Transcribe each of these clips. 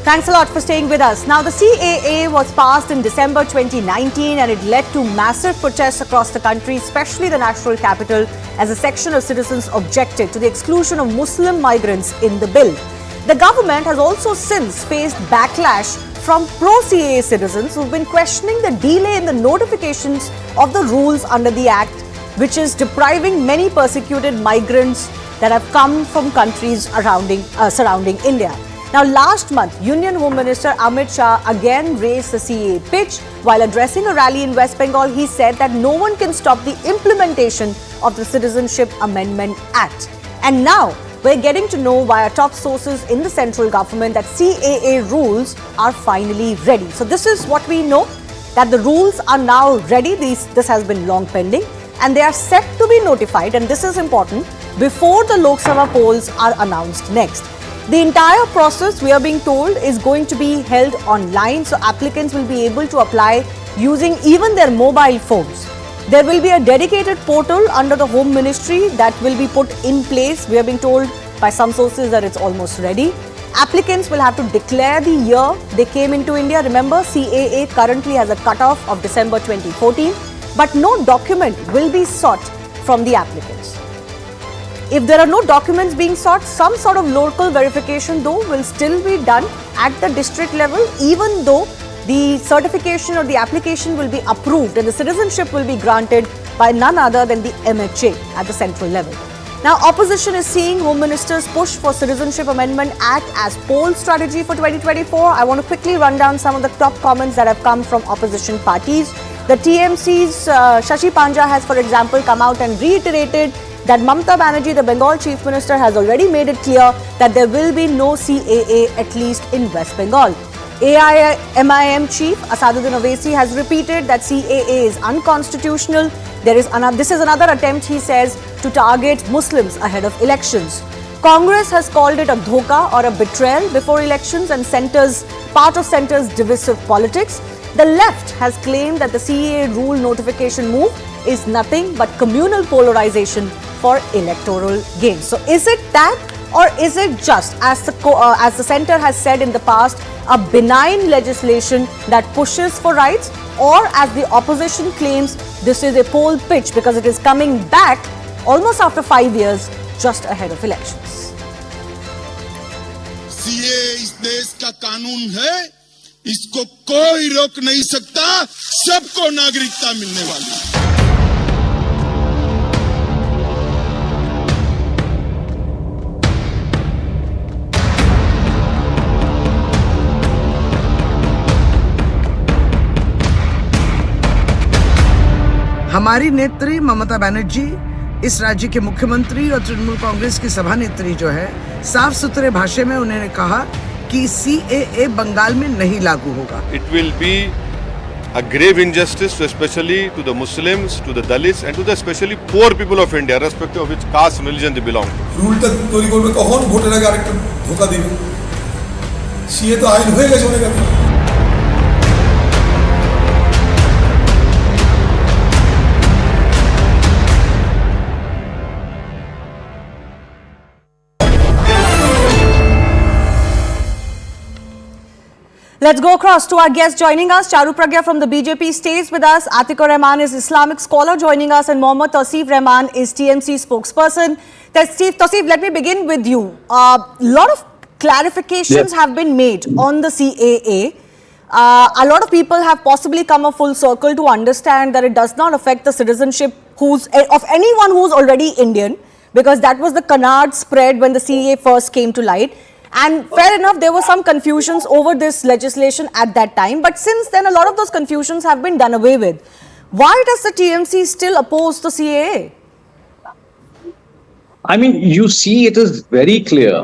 Thanks a lot for staying with us. Now, the CAA was passed in December 2019 and it led to massive protests across the country, especially the national capital, as a section of citizens objected to the exclusion of Muslim migrants in the bill. The government has also since faced backlash from pro-CAA citizens who've been questioning the delay in the notifications of the rules under the Act, which is depriving many persecuted migrants that have come from countries surrounding India. Now, last month, Union Home Minister Amit Shah again raised the CAA pitch. While addressing a rally in West Bengal, he said that no one can stop the implementation of the Citizenship Amendment Act. And now, we're getting to know via top sources in the central government that CAA rules are finally ready. So this is what we know, that the rules are now ready. This has been long pending and they are set to be notified, and this is important, before the Lok Sabha polls are announced next. The entire process, we are being told, is going to be held online, so applicants will be able to apply using even their mobile phones. There will be a dedicated portal under the Home Ministry that will be put in place. We are being told by some sources that it's almost ready. Applicants will have to declare the year they came into India. Remember, CAA currently has a cutoff of December 2014, but no document will be sought from the applicants. If there are no documents being sought, some sort of local verification though will still be done at the district level, even though the certification or the application will be approved and the citizenship will be granted by none other than the MHA at the central level. Now, opposition is seeing Home Minister's push for Citizenship Amendment Act as poll strategy for 2024. I want to quickly run down some of the top comments that have come from opposition parties. The TMC's Shashi Panja has, for example, come out and reiterated that Mamata Banerjee, the Bengal Chief Minister, has already made it clear that there will be no CAA, at least in West Bengal. AIMIM Chief Asaduddin Owaisi has repeated that CAA is unconstitutional. This is another attempt, he says, to target Muslims ahead of elections. Congress has called it a dhoka or a betrayal before elections and part of centre's divisive politics. The left has claimed that the CAA rule notification move is nothing but communal polarization for electoral gain. So is it that, or is it just, as the centre has said in the past, a benign legislation that pushes for rights, or as the opposition claims, this is a poll pitch because it is coming back almost after 5 years, just ahead of elections? CAA इस देश का कानून है, इसको कोई रोक नहीं सकता, सबको नागरिकता मिलने वाली है। हमारी नेत्री ममता बनर्जी, इस राज्य के मुख्यमंत्री और तृणमूल कांग्रेस की सभा नेत्री जो है, साफ सुथरे भाषा में उन्होंने कहा कि CAA बंगाल में नहीं लागू होगा। It will be a grave injustice, especially to the Muslims, to the Dalits, and to the especially poor people of India, irrespective of which caste and religion they belong to. Rule টা তৈরি করবে কখন, ভোটের আগে আরেকটা ধোকা দিবে। CAA তো আইন হয়ে গেছে অনেক আগে। Let's go across to our guest joining us. Charu Pragya from the BJP stays with us. Atikur Rahman is Islamic scholar joining us, and Mohammad Tausif Rahman is TMC spokesperson. Tausif, let me begin with you. A lot of clarifications have been made on the CAA. A lot of people have possibly come a full circle to understand that it does not affect the citizenship of anyone who's already Indian, because that was the canard spread when the CAA first came to light. And fair enough, there were some confusions over this legislation at that time. But since then, a lot of those confusions have been done away with. Why does the TMC still oppose the CAA? I mean, you see, it is very clear.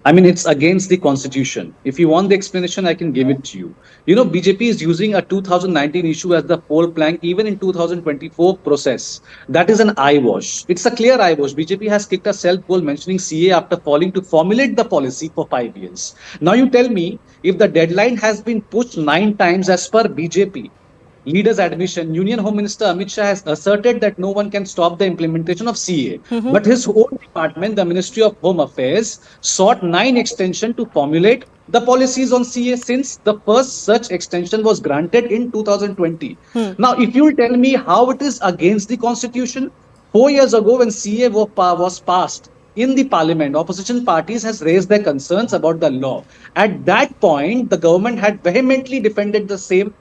I mean, it's against the constitution. If you want the explanation, I can give it to you. You know, BJP is using a 2019 issue as the poll plank, even in 2024 process. That is an eyewash. It's a clear eyewash. BJP has kicked a self-poll mentioning CA after failing to formulate the policy for 5 years. Now you tell me, if the deadline has been pushed 9 times as per BJP, leader's admission, Union Home Minister Amit Shah has asserted that no one can stop the implementation of CAA. But his own department, the Ministry of Home Affairs, sought 9 extensions to formulate the policies on CAA since the first such extension was granted in 2020. Now, if you tell me how it is against the constitution, 4 years ago when CAA was passed in the parliament, opposition parties has raised their concerns about the law. At that point, the government had vehemently defended the same,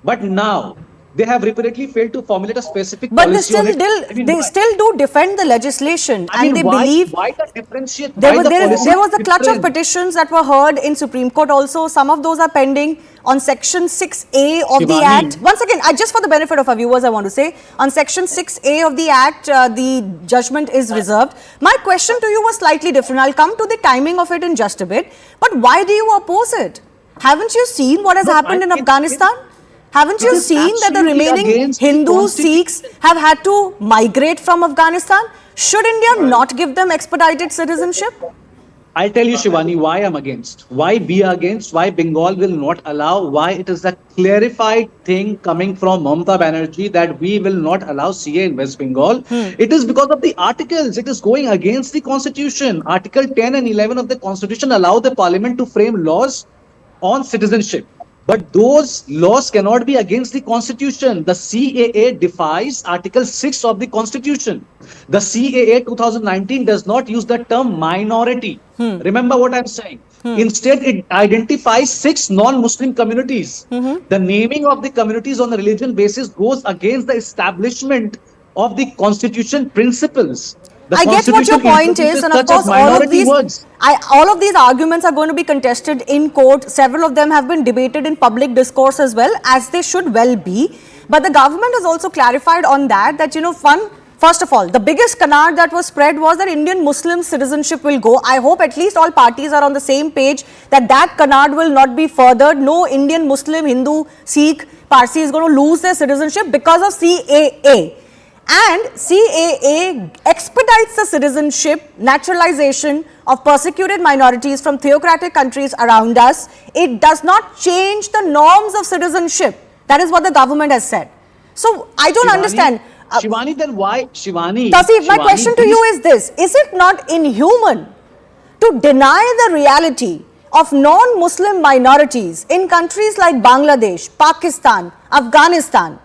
but now they have repeatedly failed to formulate a specific But they policy on still, it. I mean, they why? still do defend the legislation, I mean, and they why, believe why the differentiate? there Why was the policy there was a clutch of different? petitions that were heard in Supreme Court also. Some of those are pending on Section 6A of the Shivani. Act. Once again, just for the benefit of our viewers, I want to say, on Section 6A of the Act, the judgment is reserved. My question to you was slightly different. I'll come to the timing of it in just a bit. But why do you oppose it? Haven't you seen what has happened in Afghanistan? Haven't you It is seen that the absolutely remaining against the Hindus, constitution. Sikhs have had to migrate from Afghanistan? Should India not give them expedited citizenship? I'll tell you, Shivani, why I'm against. Why we are against, why Bengal will not allow, why it is a clarified thing coming from Mamata Banerjee that we will not allow CA in West Bengal. It is because of the articles. It is going against the constitution. Article 10 and 11 of the constitution allow the parliament to frame laws on citizenship. But those laws cannot be against the constitution. The CAA defies Article 6 of the constitution. The CAA 2019 does not use the term minority. Remember what I'm saying. Instead, it identifies 6 non-Muslim communities. The naming of the communities on a religion basis goes against the establishment of the constitution principles. The I get what your Constitution point is, introduces and of such as course, all minority words. of these arguments are going to be contested in court. Several of them have been debated in public discourse as well, as they should well be. But the government has also clarified on that, first of all, the biggest canard that was spread was that Indian Muslim citizenship will go. I hope at least all parties are on the same page that canard will not be furthered. No Indian Muslim, Hindu, Sikh, Parsi is going to lose their citizenship because of CAA. And CAA expedites the citizenship, naturalization of persecuted minorities from theocratic countries around us. It does not change the norms of citizenship. That is what the government has said. So, I don't understand. Shivani, then why? Shivani. Tasif, my Shivani, question to please. you is this. Is it not inhuman to deny the reality of non-Muslim minorities in countries like Bangladesh, Pakistan, Afghanistan?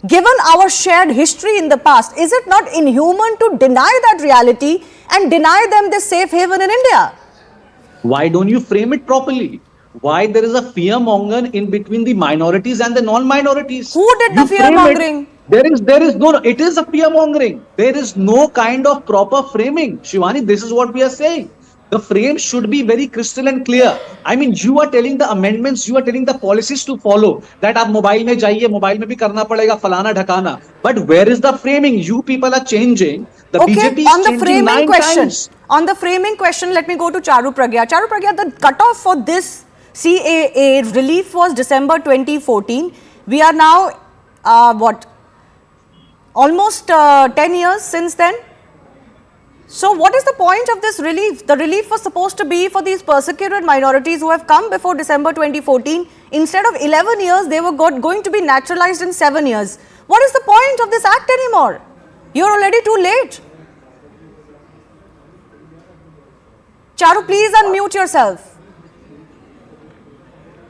Given our shared history in the past, is it not inhuman to deny that reality and deny them this safe haven in India? Why don't you frame it properly? Why there is a fear monger in between the minorities and the non-minorities? Who did the You frame fear it. mongering? There is no, it is a fear mongering. There is no kind of proper framing. Shivani, this is what we are saying. The frame should be very crystal and clear. I mean, you are telling the amendments, you are telling the policies to follow. That आप mobile में जाइए, mobile में भी करना पड़ेगा, फलाना ढकाना. But where is the framing? You people are changing. The BJP is on the changing framing 9 question, times. on the framing question, let me go to Charu Pragya. Charu Pragya, the cutoff for this CAA relief was December 2014. We are now, almost 10 years since then. So what is the point of this relief? The relief was supposed to be for these persecuted minorities who have come before December 2014. Instead of 11 years, they were going to be naturalized in 7 years. What is the point of this act anymore? You're already too late. Charu, please unmute yourself.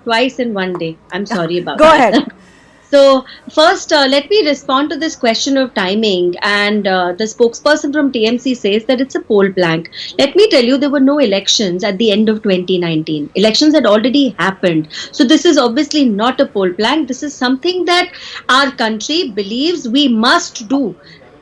Twice in one day. I'm sorry about Go that. ahead. So first, let me respond to this question of timing. And the spokesperson from TMC says that it's a poll blank. Let me tell you, there were no elections at the end of 2019. Elections had already happened. So this is obviously not a poll blank. This is something that our country believes we must do.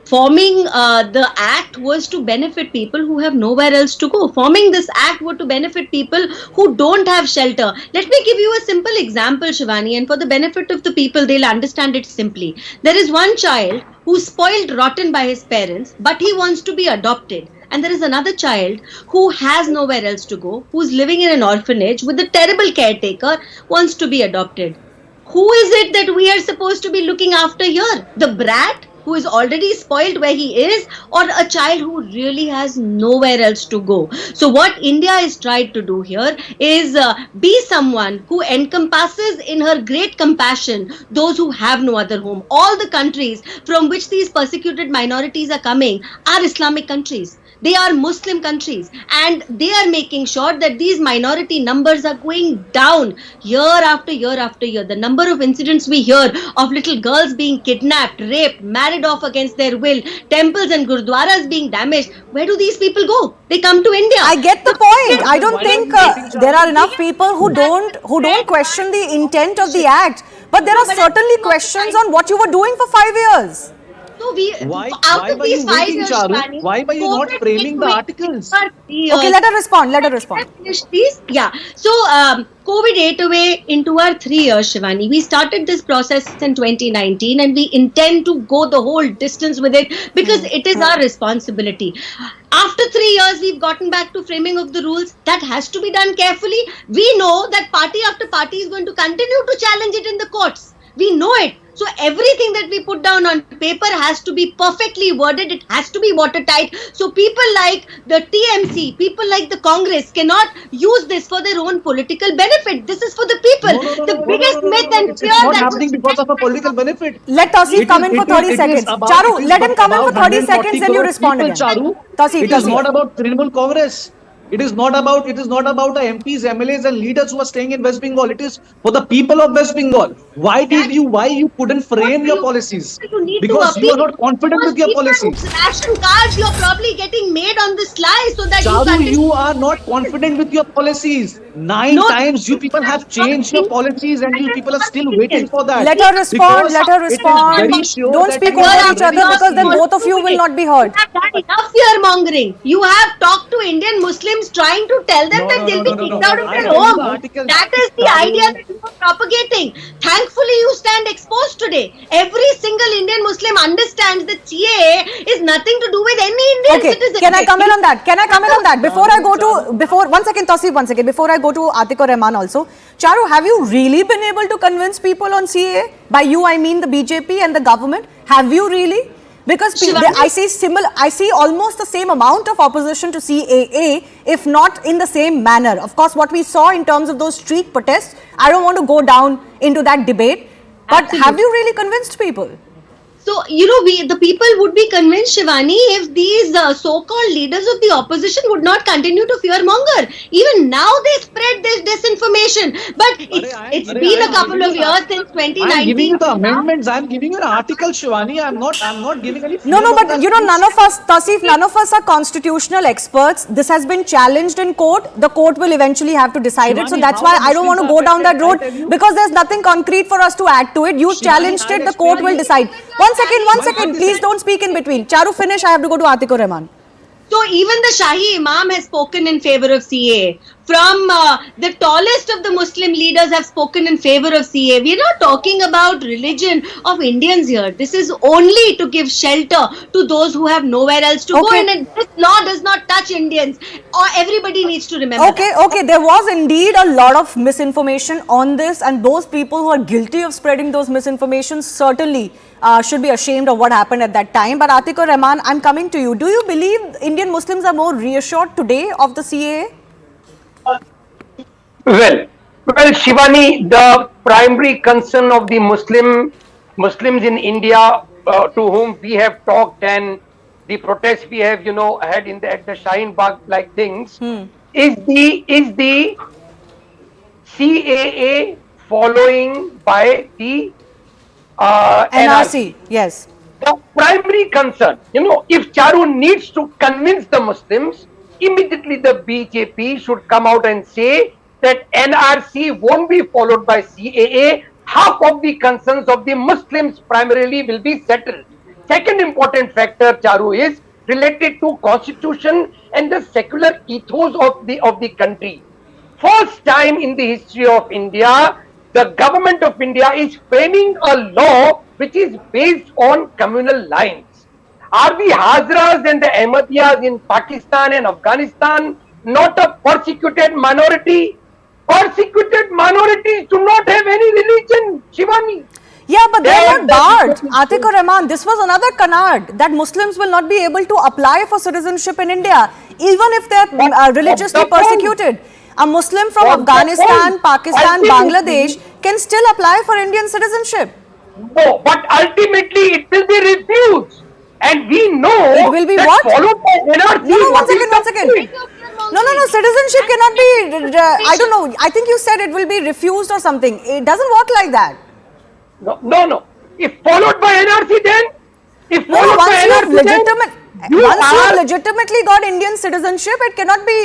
Forming the act was to benefit people who have nowhere else to go. Forming this act were to benefit people who don't have shelter. Let me give you a simple example, Shivani, and for the benefit of the people, they'll understand it simply. There is one child who's spoiled rotten by his parents, but he wants to be adopted. And there is another child who has nowhere else to go, who's living in an orphanage with a terrible caretaker, wants to be adopted. Who is it that we are supposed to be looking after here? The brat who is already spoiled where he is, or a child who really has nowhere else to go. So what India is tried to do here is be someone who encompasses in her great compassion those who have no other home. All the countries from which these persecuted minorities are coming are Islamic countries. They are Muslim countries, and they are making sure that these minority numbers are going down year after year after year. The number of incidents we hear of little girls being kidnapped, raped, married off against their will, temples and gurdwaras being damaged. Where do these people go? They come to India. I get the point. I don't think there are enough people who don't question the intent of the act. But there are certainly questions on what you were doing for 5 years. So we, Why out of were you these 5 waiting, years, Charu? Shivani, Why were you not COVID framing the ate away articles? for 3 years. Okay, let her respond. Let her respond. Can I finish, please? Yeah. So, COVID ate away into our 3 years, Shivani. We started this process in 2019 and we intend to go the whole distance with it because it is our responsibility. After 3 years, we've gotten back to framing of the rules. That has to be done carefully. We know that party after party is going to continue to challenge it in the courts. We know it. So everything that we put down on paper has to be perfectly worded. It has to be watertight. So people like the TMC, people like the Congress cannot use this for their own political benefit. This is for the people. The biggest myth and It's fear not that happening because of a political benefit. Let Tausif It come is- in for it is- 30 it is seconds. about- Charu, it is let him come in for about 30 140 seconds and you crore respond people, again. Charu. Tausif, It is Tausif. not about Trinamool Congress. It is not about the MPs, MLAs, and leaders who are staying in West Bengal. It is for the people of West Bengal. Why you couldn't frame your policies? you need Because to you are appeal. not confident Those with your people policies. whose ration cards you're probably getting made on the sly so that you Charu, continue. you are not confident with your policies. Nine No, times you people have changed your policies and you people are still waiting for that. Let her respond. Because Let her it is respond. very sure Don't that speak you over have each already other because then seen. both of you will not be heard. You have done enough fear mongering. You have talked to Indian Muslims trying to tell them No, that no, they'll no, be no, no, kicked no. out of I'll their tell you home. the article. That is the idea Charu. that you are propagating. Thankfully, you stand exposed today. Every single Indian Muslim understands that CAA is nothing to do with any Indian Okay, citizen. can I come in on that? Can I come in on that? Before I go to, one second, Tausif, one second. Before I go to Atiq or Rahman also. Charu, have you really been able to convince people on CAA? By you, I mean the BJP and the government. Have you really? Because Shivani? I see almost the same amount of opposition to CAA, if not in the same manner. Of course, what we saw in terms of those street protests, I don't want to go down into that debate. But Absolutely. have you really convinced people? So, the people would be convinced, Shivani, if these so-called leaders of the opposition would not continue to fearmonger. Even now they spread this disinformation. But it's been a couple of years since I am giving 2019. you the amendments. I am giving you an article, Shivani. I'm not giving any. No, but fear-mongering none of us, Tausif, none of us are constitutional experts. This has been challenged in court. The court will eventually have to decide it. So Shivani, that's how why the I don't want to go Muslims down are that road affected, I tell you. because there's nothing concrete for us to add to it. You Shivani, challenged I'll it, the court will explain decide. you. One second, please don't speak in between. Charu, finish. I have to go to Atiq or Rahman. So even the Shahi Imam has spoken in favor of CAA. From the tallest of the Muslim leaders have spoken in favor of CAA. We are not talking about religion of Indians here. This is only to give shelter to those who have nowhere else to go. Okay. And this law does not touch Indians. Or everybody needs to remember that. Okay, there was indeed a lot of misinformation on this, and those people who are guilty of spreading those misinformation certainly should be ashamed of what happened at that time. But Atiq or Rahman, I'm coming to you. Do you believe Indian Muslims are more reassured today of the CAA? Well, Shivani, the primary concern of the Muslims in India, to whom we have talked, and the protests we have, had at the Shaheen Bagh like things, is the CAA following by the NRC. Yes. The primary concern, if Charu needs to convince the Muslims, immediately the BJP should come out and say that NRC won't be followed by CAA. Half of the concerns of the Muslims primarily will be settled. Second important factor, Charu, is related to constitution and the secular ethos of the country. First time in the history of India, the government of India is framing a law which is based on communal lines. Are the Hazras and the Ahmadiyas in Pakistan and Afghanistan not a persecuted minority? Persecuted minorities do not have any religion, Shivani. Yeah, but they're not And barred. Atiq Rahman, this was another canard that Muslims will not be able to apply for citizenship in India, even if they're religiously the point? persecuted. A Muslim from What's the Afghanistan, point? Pakistan, Ultimately- Bangladesh can still apply for Indian citizenship. No, but ultimately it will be refused. And we know It will be that what? followed by NRC. No, no, what one is second, the one second. point? No, no, no, citizenship cannot be, I don't know, I think you said it will be refused or something. It doesn't work like that. No. If followed by NRC, then if No, no, followed by NRC, then once you have legitimately got Indian citizenship, it cannot be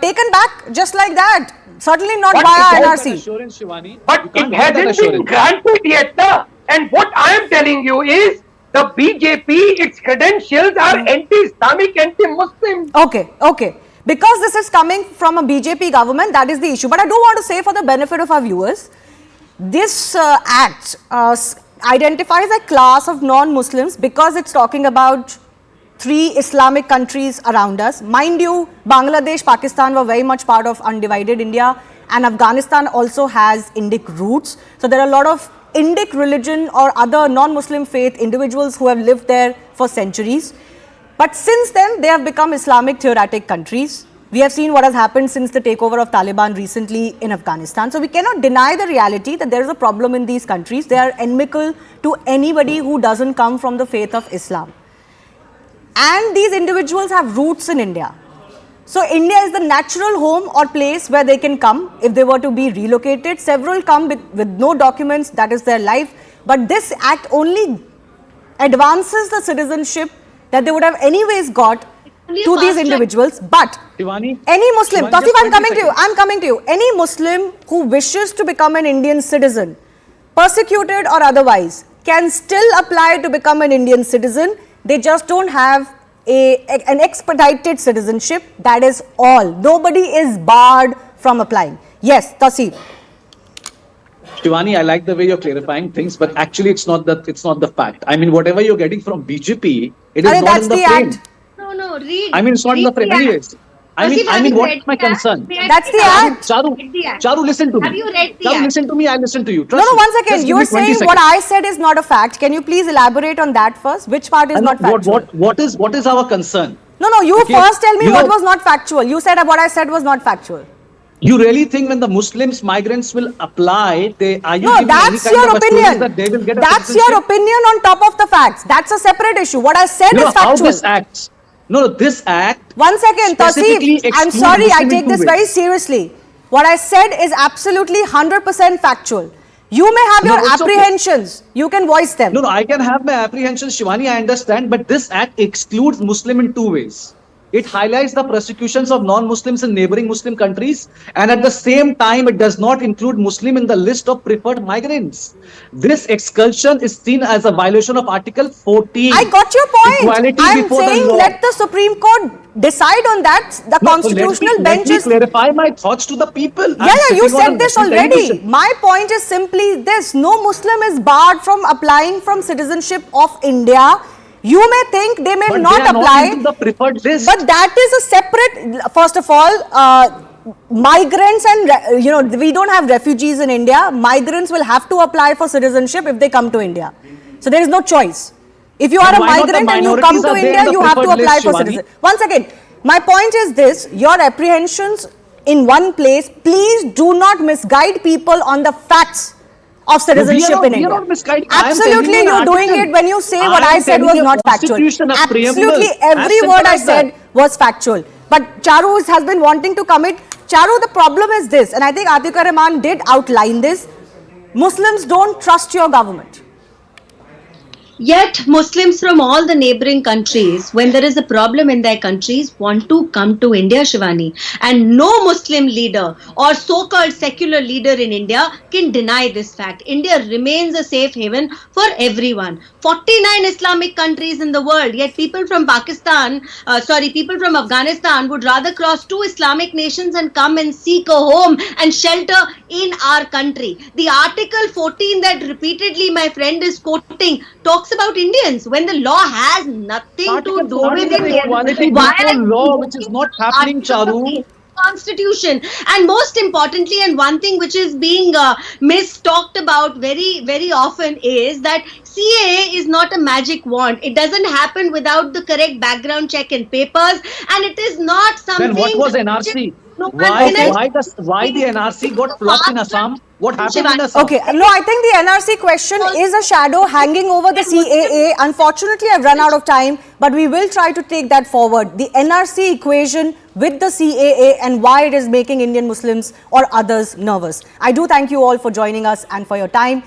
taken back just like that. Certainly not But via it That NRC. assurance, Shivani. You But can't it give that hasn't been assurance. granted yet, na? And what I am telling you is the BJP, its credentials are anti-Islamic, anti-Muslim. Okay, okay. Because this is coming from a BJP government, that is the issue. But I do want to say, for the benefit of our viewers, this act identifies a class of non-Muslims because it's talking about 3 Islamic countries around us. Mind you, Bangladesh, Pakistan were very much part of undivided India, and Afghanistan also has Indic roots. So there are a lot of Indic religion or other non-Muslim faith individuals who have lived there for centuries. But since then, they have become Islamic theocratic countries. We have seen what has happened since the takeover of Taliban recently in Afghanistan. So we cannot deny the reality that there is a problem in these countries. They are inimical to anybody who doesn't come from the faith of Islam. And these individuals have roots in India. So India is the natural home or place where they can come if they were to be relocated. Several come with no documents, that is their life. But this act only advances the citizenship that they would have anyways got Only a to these fast track. individuals. But Shivani, any Muslim, Shivani, Tawfiq, just I'm 20 coming to you, seconds. I'm coming to you. Any Muslim who wishes to become an Indian citizen, persecuted or otherwise, can still apply to become an Indian citizen. They just don't have an expedited citizenship. That is all. Nobody is barred from applying. Yes, Tasir. Shivani, I like the way you're clarifying things, but actually it's not the fact. I mean, whatever you're getting from BJP, it is Arey, not that's in the the frame. act. No, read. I mean, it's not in read the frame act. anyways. I Tasir, have mean, you what's read my the act? concern? That's the act. Read the act. Charu, listen to me. Have you read the Charu, act? listen to me. I listen to you. No, Trust no, me. one second. Just give You're me 20 saying what seconds. I said is not a fact. Can you please elaborate on that first? Which part is And not factual? what is our concern? No, you Okay. first tell me You what know- was not factual. You said what I said was not factual. You really think when the Muslims, migrants will apply, are you No, giving any that's kind your of assurance opinion. that they will get a That's citizenship? your opinion on top of the facts. That's a separate issue. What I said You know is how factual. this acts? No, this act. One second, specifically Tasif. I'm exclude sorry, I Muslim in take two this ways. very seriously. What I said is absolutely 100% factual. You may have No, your it's okay. apprehensions. You can voice them. No, I can have my apprehensions, Shivani, I understand, but this act excludes Muslim in 2 ways. It highlights the persecutions of non-Muslims in neighboring Muslim countries, and at the same time, it does not include Muslim in the list of preferred migrants. This expulsion is seen as a violation of Article 14. I got your point. Equality I'm before saying the law. let the Supreme Court decide on that. The No, constitutional let bench me is... clarify my thoughts to the people. Yeah, you sitting on said a this national already. television. My point is simply this. No Muslim is barred from applying from citizenship of India. You may think they may But not they are apply. not into the preferred list. But that is a separate, first of all, migrants and, we don't have refugees in India. Migrants will have to apply for citizenship if they come to India. So there is no choice. If you are Then a why not the migrant and you come minorities to are there India, in the you have to preferred apply list, for Shivani? citizenship. Once again, my point is this, your apprehensions in one place, please do not misguide people on the facts of citizenship in we are India. not misguiding. I am telling Absolutely, you an you're doing article. it when you say I what am I said telling was you a not factual. constitution, a Absolutely, preamble. every As simple word I as that. said was factual. But Charu has been wanting to commit. Charu, the problem is this, and I think Atiq Rahman did outline this. Muslims don't trust your government. Yet Muslims from all the neighboring countries, when there is a problem in their countries, want to come to India, Shivani. And no Muslim leader or so-called secular leader in India can deny this fact. India remains a safe haven for everyone. 49 Islamic countries in the world, yet people from people from Afghanistan would rather cross 2 Islamic nations and come and seek a home and shelter in our country. The Article 14 that repeatedly my friend is quoting talks about Indians when the law has nothing to do with Article Indians. equality Why before are you law, which is not happening, Article Charu. 14? Constitution. And most importantly, and one thing which is being mis-talked about very, very often is that CAA is not a magic wand. It doesn't happen without the correct background check and papers, and it is not something. Then what was which is- NRC? No, Why the NRC got flopped in Assam? What happened in Assam? Okay, no, I think the NRC question is a shadow hanging over the CAA. Unfortunately, I've run out of time, but we will try to take that forward. The NRC equation with the CAA and why it is making Indian Muslims or others nervous. I do thank you all for joining us and for your time.